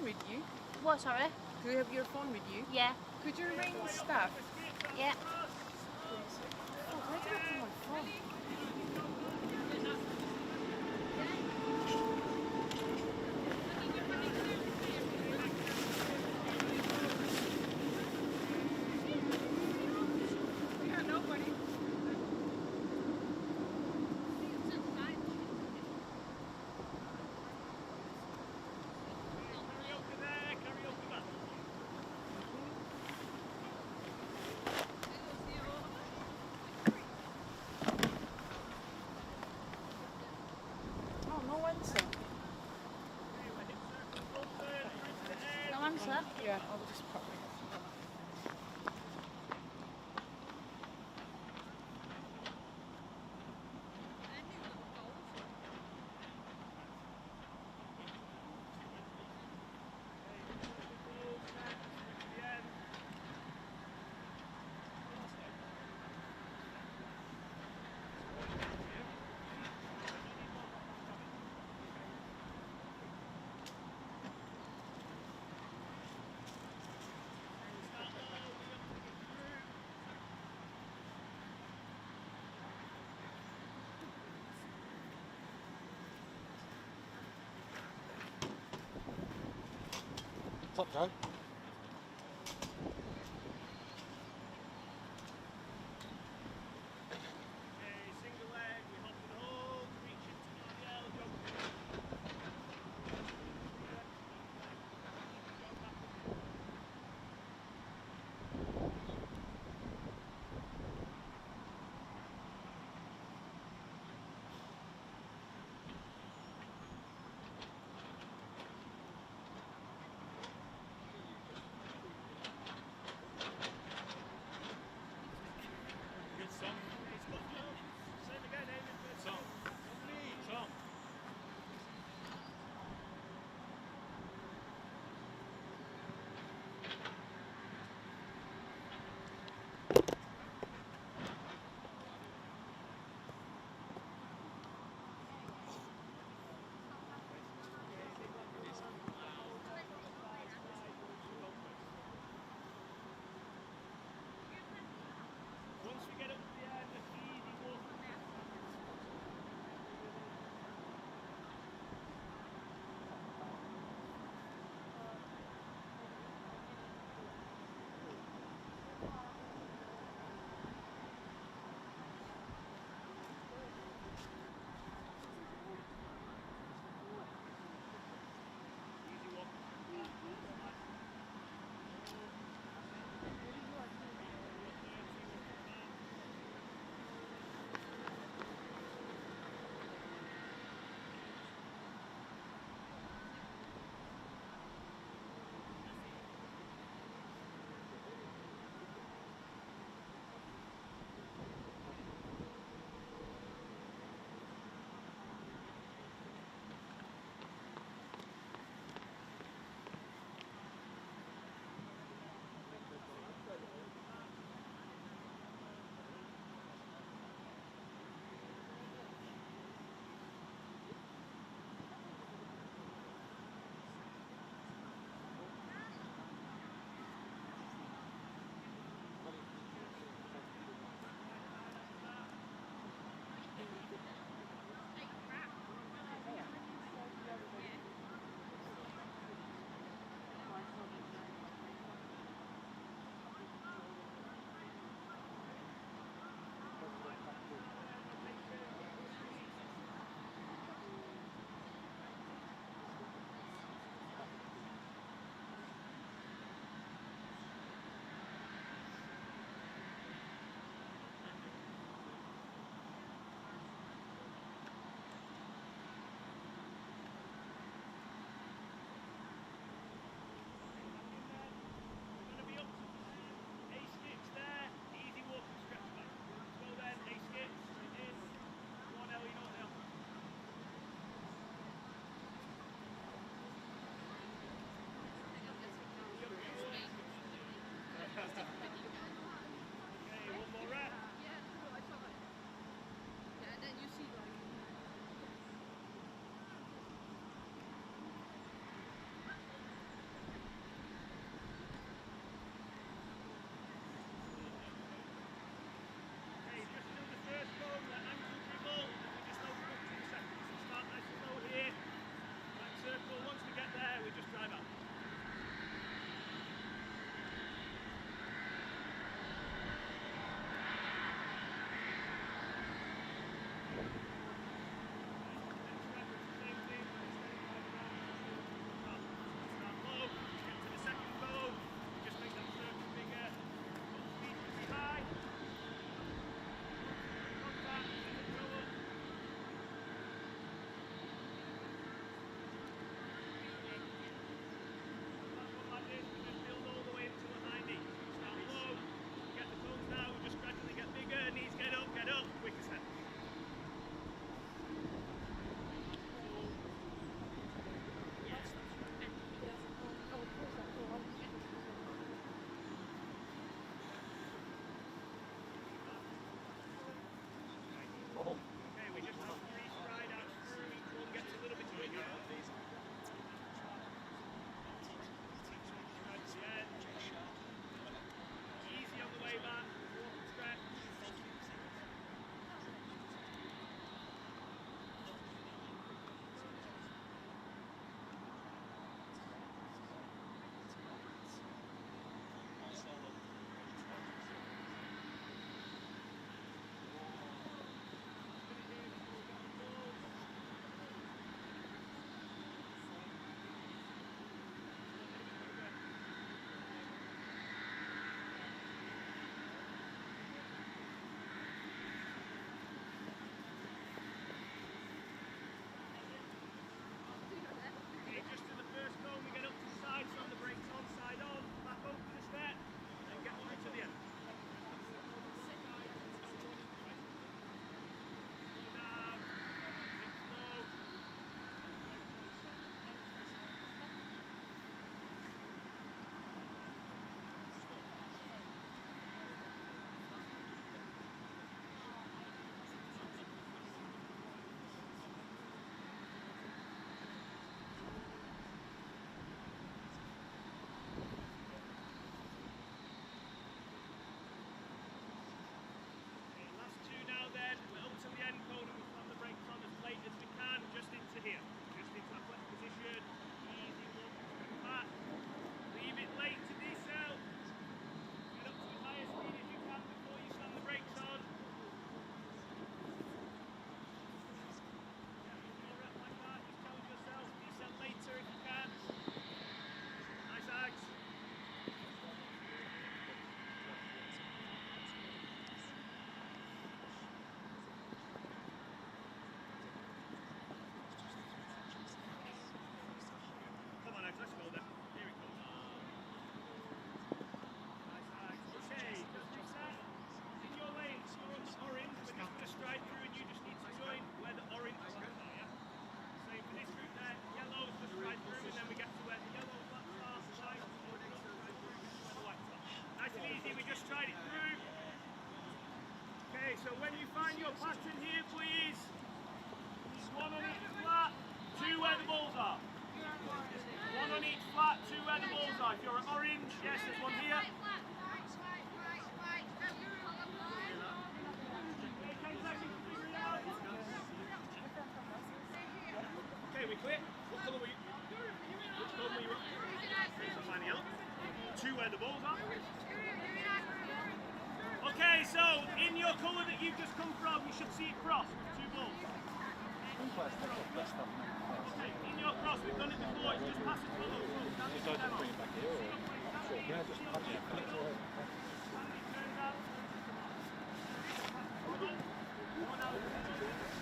with you? What, sorry? Do you have your phone with you? Yeah. Could you ring staff? Yeah. Oh, where did I put my phone? Oh, no answer. No answer? Yeah, I'll just pop it. What's up, Joe? just tried it through. Okay, so when you find your pattern here, please. One on each flat, two where the balls are. One on each flat, two where the balls are. If you're at orange, yes, there's one here. Okay, 10 seconds to figure it out. Okay, we clear. What colour were you? Which colour were you up? Okay, so mine yellow. Two where the balls are. Okay, so in your colour that you've just come from, you should see it crossed with two balls. Okay, in your cross, we've done it before, it's just pass it to the low.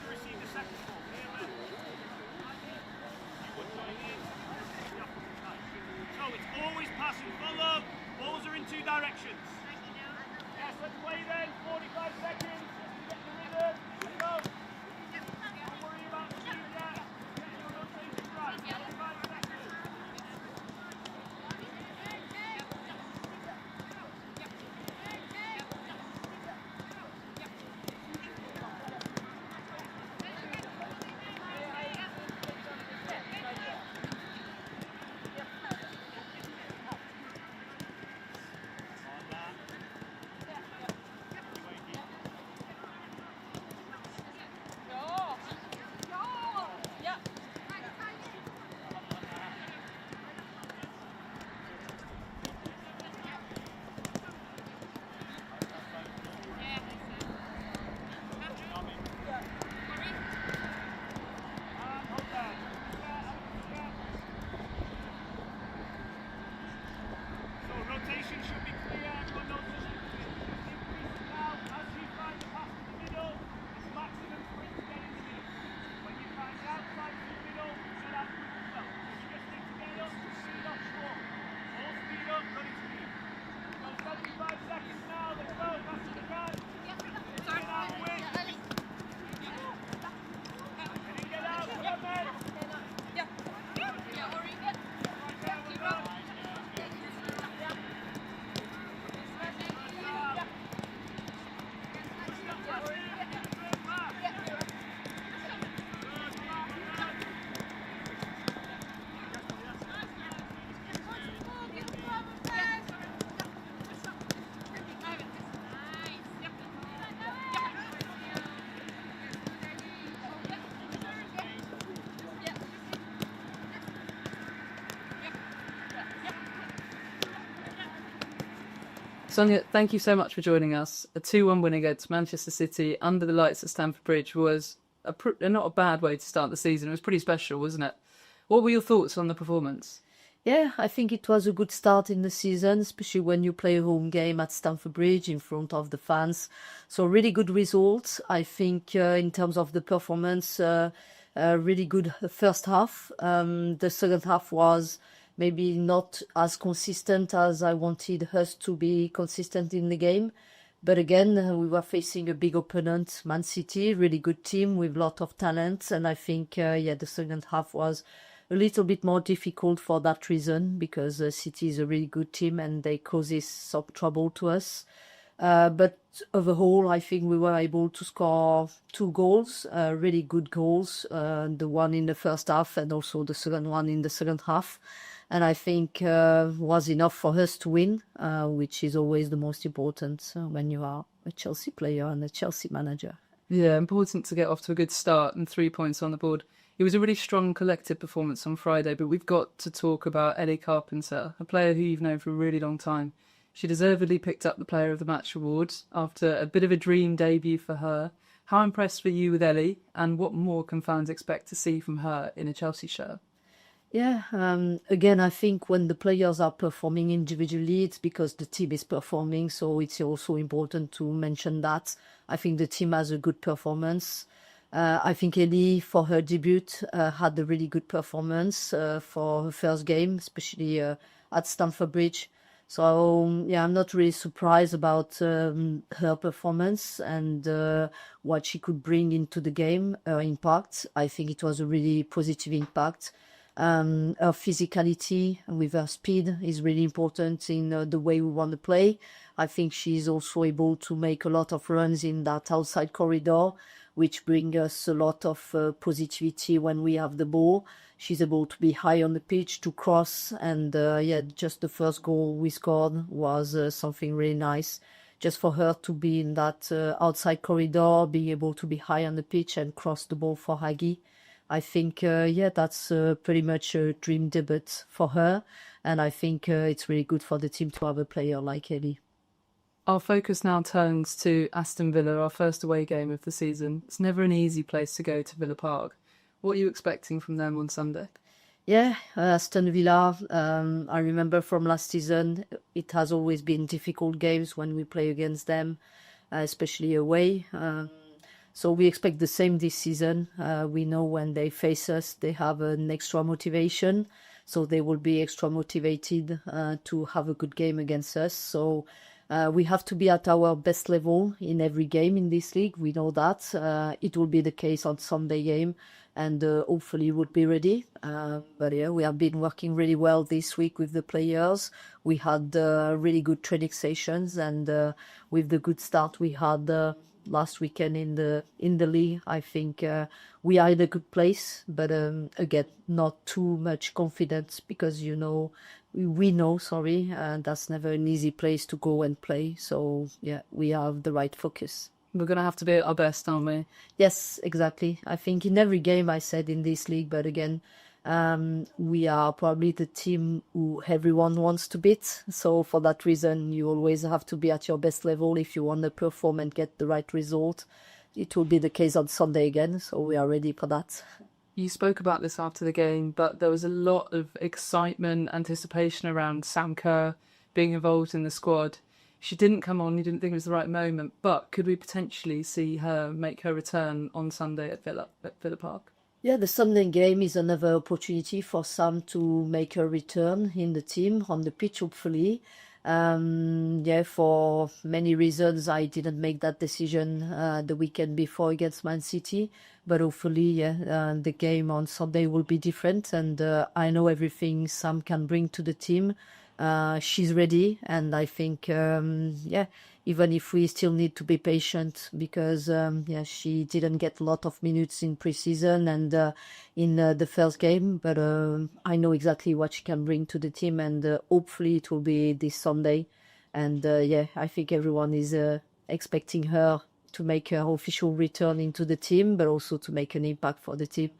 Receive the second ball. So it's always pass and follow. Balls are in two directions. Yes, let's play then. 45 seconds. Get the rhythm. Let's go. Don't worry about the speed yet. Get your rotation right. 45 seconds. Sonia, thank you so much for joining us. A 2-1 win against Manchester City under the lights at Stamford Bridge was not a bad way to start the season. It was pretty special, wasn't it? What were your thoughts on the performance? Yeah, I think it was a good start in the season, especially when you play a home game at Stamford Bridge in front of the fans. So really good results. I think in terms of the performance, really good first half. The second half was maybe not as consistent as I wanted us to be consistent in the game. But again, we were facing a big opponent, Man City, really good team with a lot of talent. And I think, the second half was a little bit more difficult for that reason, because City is a really good team and they causes some trouble to us. But overall, I think we were able to score 2 goals, really good goals, the one in the first half and also the second one in the second half. And I think was enough for us to win, which is always the most important when you are a Chelsea player and a Chelsea manager. Yeah, important to get off to a good start and 3 points on the board. It was a really strong collective performance on Friday, but we've got to talk about Ellie Carpenter, a player who you've known for a really long time. She deservedly picked up the Player of the Match award after a bit of a dream debut for her. How impressed were you with Ellie, and what more can fans expect to see from her in a Chelsea shirt? Yeah, again, I think when the players are performing individually, it's because the team is performing, so it's also important to mention that. I think the team has a good performance. I think Ellie, for her debut, had a really good performance for her first game, especially at Stamford Bridge. So, yeah, I'm not really surprised about her performance and what she could bring into the game, her impact. I think it was a really positive impact. Her physicality with her speed is really important in the way we want to play. I think she's also able to make a lot of runs in that outside corridor, which bring us a lot of positivity when we have the ball. She's able to be high on the pitch, to cross, and just the first goal we scored was something really nice. Just for her to be in that outside corridor, being able to be high on the pitch and cross the ball for Hagi. I think, that's pretty much a dream debut for her. And I think it's really good for the team to have a player like Ellie. Our focus now turns to Aston Villa, our first away game of the season. It's never an easy place to go to Villa Park. What are you expecting from them on Sunday? Yeah, Aston Villa, I remember from last season, it has always been difficult games when we play against them, especially away. So we expect the same this season. We know when they face us, they have an extra motivation. So they will be extra motivated to have a good game against us. So we have to be at our best level in every game in this league. We know that. It will be the case on Sunday game, and hopefully we'll be ready. But yeah, we have been working really well this week with the players. We had really good training sessions, and with the good start we had last weekend in the league, I think we are in a good place. But again, not too much confidence, because we know, that's never an easy place to go and play. So yeah, we have the right focus. We're going to have to be at our best, aren't we? Yes, exactly. I think in every game I said in this league, but again, we are probably the team who everyone wants to beat. So for that reason, you always have to be at your best level if you want to perform and get the right result. It will be the case on Sunday again, so we are ready for that. You spoke about this after the game, but there was a lot of excitement, anticipation around Sam Kerr being involved in the squad. She didn't come on, you didn't think it was the right moment, but could we potentially see her make her return on Sunday at Villa Park? Yeah, the Sunday game is another opportunity for Sam to make a return in the team, on the pitch, hopefully. For many reasons, I didn't make that decision the weekend before against Man City. But hopefully, the game on Sunday will be different. And I know everything Sam can bring to the team. She's ready, and I think, even if we still need to be patient, because she didn't get a lot of minutes in pre-season and in the first game, but I know exactly what she can bring to the team, and hopefully it will be this Sunday. And I think everyone is expecting her to make her official return into the team, but also to make an impact for the team.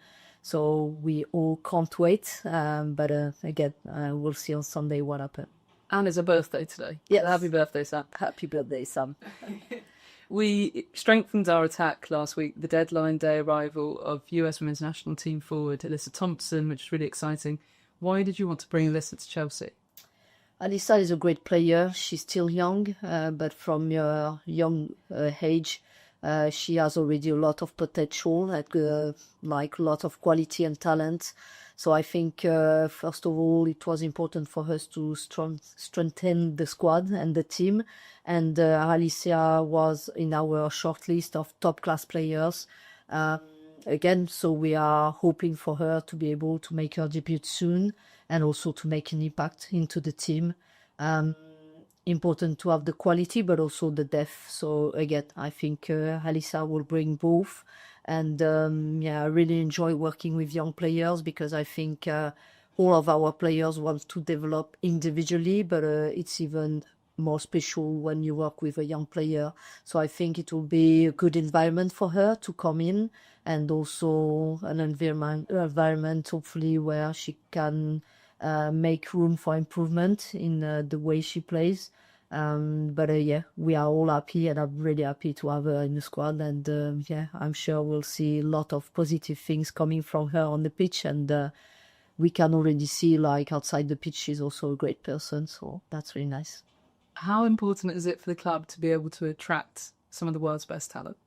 So we all can't wait. But again, we'll see on Sunday what happens. And it's her birthday today. Yes. Happy birthday, Sam. Happy birthday, Sam. We strengthened our attack last week, the deadline day arrival of US Women's National Team forward Alyssa Thompson, which is really exciting. Why did you want to bring Alyssa to Chelsea? Alyssa is a great player. She's still young, but from her young age, she has already a lot of potential, like a lot of quality and talent. So I think, first of all, it was important for us to strengthen the squad and the team. And Alyssa was in our short list of top-class players. Again, so we are hoping for her to be able to make her debut soon and also to make an impact into the team. Important to have the quality, but also the depth. So again, I think Alyssa will bring both. And I really enjoy working with young players, because I think all of our players want to develop individually, but it's even more special when you work with a young player. So I think it will be a good environment for her to come in, and also an environment hopefully where she can make room for improvement in the way she plays. We are all happy, and I'm really happy to have her in the squad. And I'm sure we'll see a lot of positive things coming from her on the pitch. And we can already see, like, outside the pitch, she's also a great person. So that's really nice. How important is it for the club to be able to attract some of the world's best talent?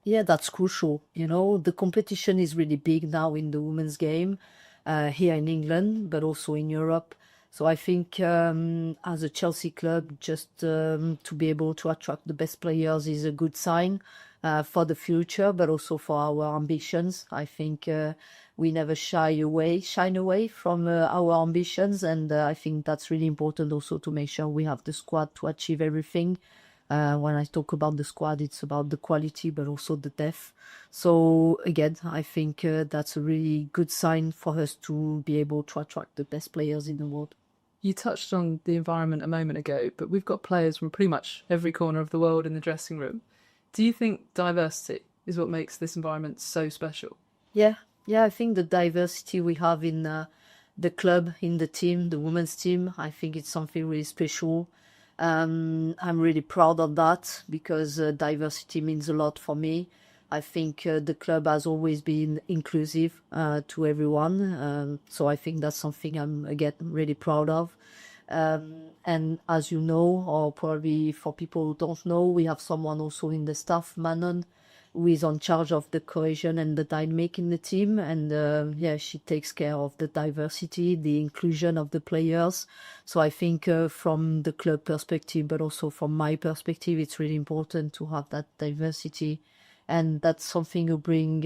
Yeah, that's crucial. The competition is really big now in the women's game, here in England, but also in Europe. So I think as a Chelsea club, just to be able to attract the best players is a good sign. for the future, but also for our ambitions. I think we never shine away from our ambitions, and I think that's really important also to make sure we have the squad to achieve everything. When I talk about the squad, it's about the quality, but also the depth. So again, I think that's a really good sign for us to be able to attract the best players in the world. You touched on the environment a moment ago, but we've got players from pretty much every corner of the world in the dressing room. Do you think diversity is what makes this environment so special? Yeah, I think the diversity we have in the club, in the team, the women's team, I think it's something really special. I'm really proud of that because diversity means a lot for me. I think the club has always been inclusive to everyone. So I think that's something I'm, again, really proud of. And as you know, or probably for people who don't know, we have someone also in the staff, Manon, who is on charge of the cohesion and the dynamic in the team. And she takes care of the diversity, the inclusion of the players. So I think from the club perspective, but also from my perspective, it's really important to have that diversity. And that's something you bring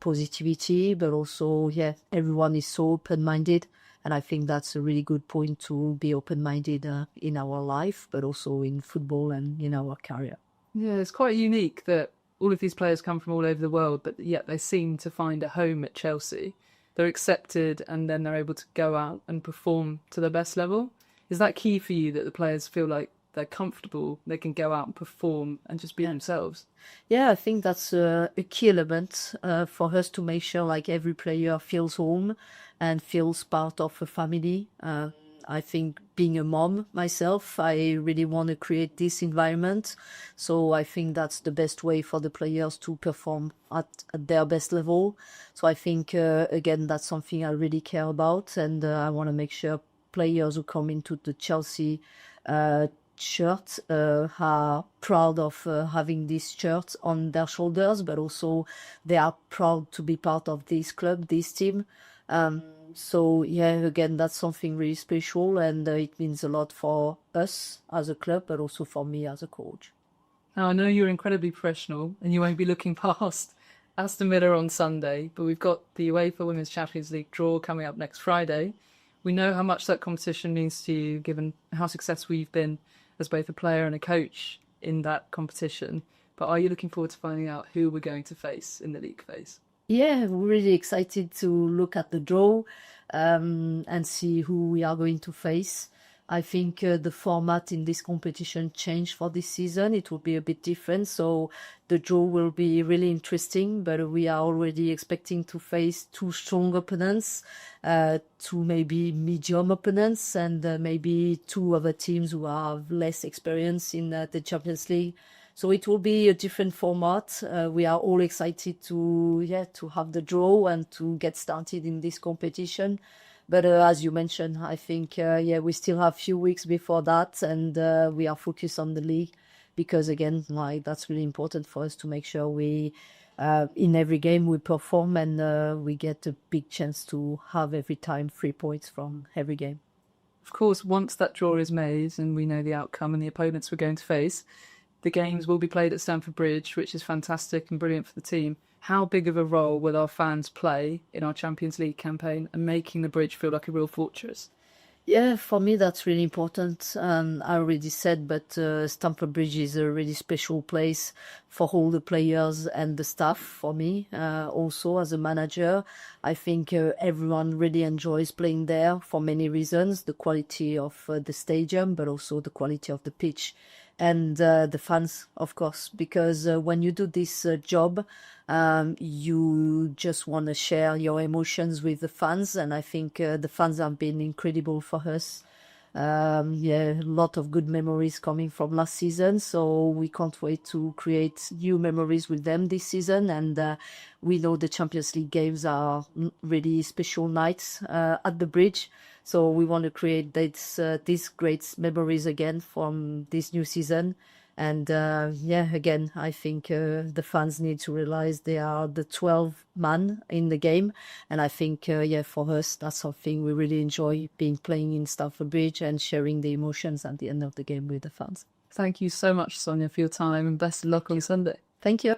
positivity, but also, everyone is so open-minded. And I think that's a really good point to be open-minded in our life, but also in football and in our career. Yeah, it's quite unique that all of these players come from all over the world, but yet they seem to find a home at Chelsea. They're accepted and then they're able to go out and perform to their best level. Is that key for you, that the players feel like they're comfortable, they can go out and perform and just be themselves? Yeah, I think that's a key element for us to make sure like every player feels home and feels part of a family. I think being a mom myself, I really want to create this environment. So I think that's the best way for the players to perform at their best level. So I think, again, that's something I really care about. And I want to make sure players who come into the Chelsea shirt are proud of having this shirt on their shoulders, but also they are proud to be part of this club, this team. So again, that's something really special, and it means a lot for us as a club, but also for me as a coach. Now, I know you're incredibly professional and you won't be looking past Aston Villa on Sunday, but we've got the UEFA Women's Champions League draw coming up next Friday. We know how much that competition means to you, given how successful you've been as both a player and a coach in that competition. But are you looking forward to finding out who we're going to face in the league phase? Yeah, we're really excited to look at the draw and see who we are going to face. I think the format in this competition changed for this season. It will be a bit different, so the draw will be really interesting, but we are already expecting to face two strong opponents, two maybe medium opponents, and maybe two other teams who have less experience in the Champions League. So it will be a different format. We are all excited to have the draw and to get started in this competition. But as you mentioned, I think, we still have a few weeks before that, and we are focused on the league because, again, that's really important for us to make sure we, in every game, we perform and we get a big chance to have every time 3 points from every game. Of course, once that draw is made and we know the outcome and the opponents we're going to face, the games will be played at Stamford Bridge, which is fantastic and brilliant for the team. How big of a role will our fans play in our Champions League campaign and making the Bridge feel like a real fortress? Yeah, for me, that's really important. I already said, but Stamford Bridge is a really special place for all the players and the staff for me. Also, as a manager, I think everyone really enjoys playing there for many reasons. The quality of the stadium, but also the quality of the pitch. And the fans, of course, because when you do this job, you just want to share your emotions with the fans. And I think the fans have been incredible for us. A lot of good memories coming from last season. So we can't wait to create new memories with them this season. And we know the Champions League games are really special nights at the Bridge. So we want to create these great memories again from this new season. And again, I think the fans need to realize they are the 12 man in the game. And I think, for us, that's something we really enjoy, playing in Stamford Bridge and sharing the emotions at the end of the game with the fans. Thank you so much, Sonia, for your time and best of luck on Sunday. Thank you.